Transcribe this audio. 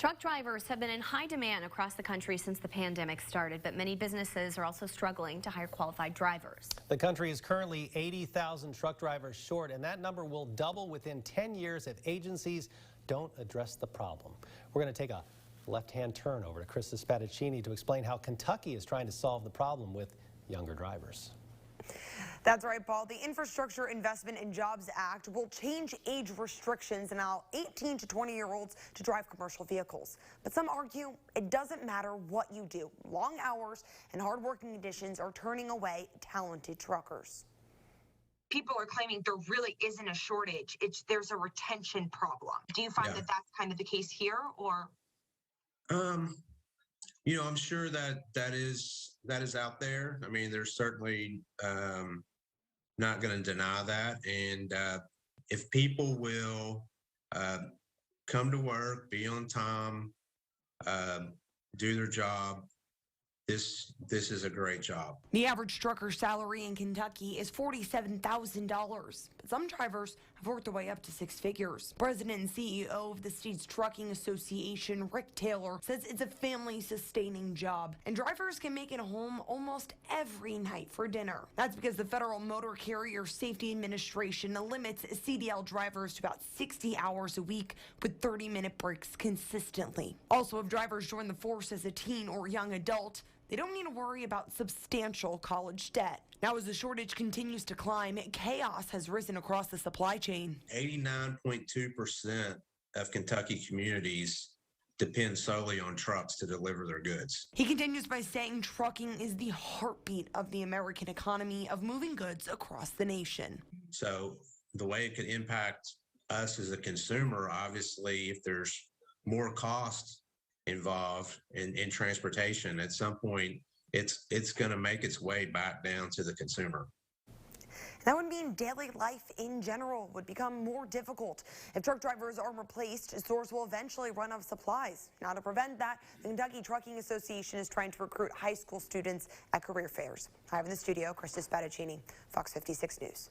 Truck drivers have been in high demand across the country since the pandemic started, but many businesses are also struggling to hire qualified drivers. The country is currently 80,000 truck drivers short, and that number will double within 10 years if agencies don't address the problem. We're going to take a left-hand turn over to Krista Spadaccini to explain how Kentucky is trying to solve the problem with younger drivers. That's right, Paul. The Infrastructure Investment and Jobs Act will change age restrictions and allow 18 to 20-year-olds to drive commercial vehicles. But some argue it doesn't matter what you do. Long hours and hard working conditions are turning away talented truckers. People are claiming there really isn't a shortage. There's a retention problem. Do you find that that's kind of the case here, or? I'm sure that is out there. I mean, there's certainly not going to deny that. And if people will come to work, be on time, do their job, this is a great job. The average trucker salary in Kentucky is $47,000, but some drivers have worked their way up to six figures. President and CEO of the state's trucking association, Rick Taylor, says it's a family-sustaining job, and drivers can make it home almost every night for dinner. That's because the Federal Motor Carrier Safety Administration limits CDL drivers to about 60 hours a week with 30-minute breaks consistently. Also, if drivers join the force as a teen or young adult, they don't need to worry about substantial college debt. Now, as the shortage continues to climb, chaos has risen across the supply chain. 89.2% of Kentucky communities depend solely on trucks to deliver their goods. He continues by saying trucking is the heartbeat of the American economy of moving goods across the nation. So the way it could impact us as a consumer, obviously, if there's more cost involved in transportation, at some point it's going to make its way back down to the consumer. That would mean daily life in general would become more difficult. If truck drivers are replaced, stores will eventually run out of supplies. Now, to prevent that, the Kentucky Trucking Association is trying to recruit high school students at career fairs. I have in the studio Krista Spadaccini, Fox 56 News.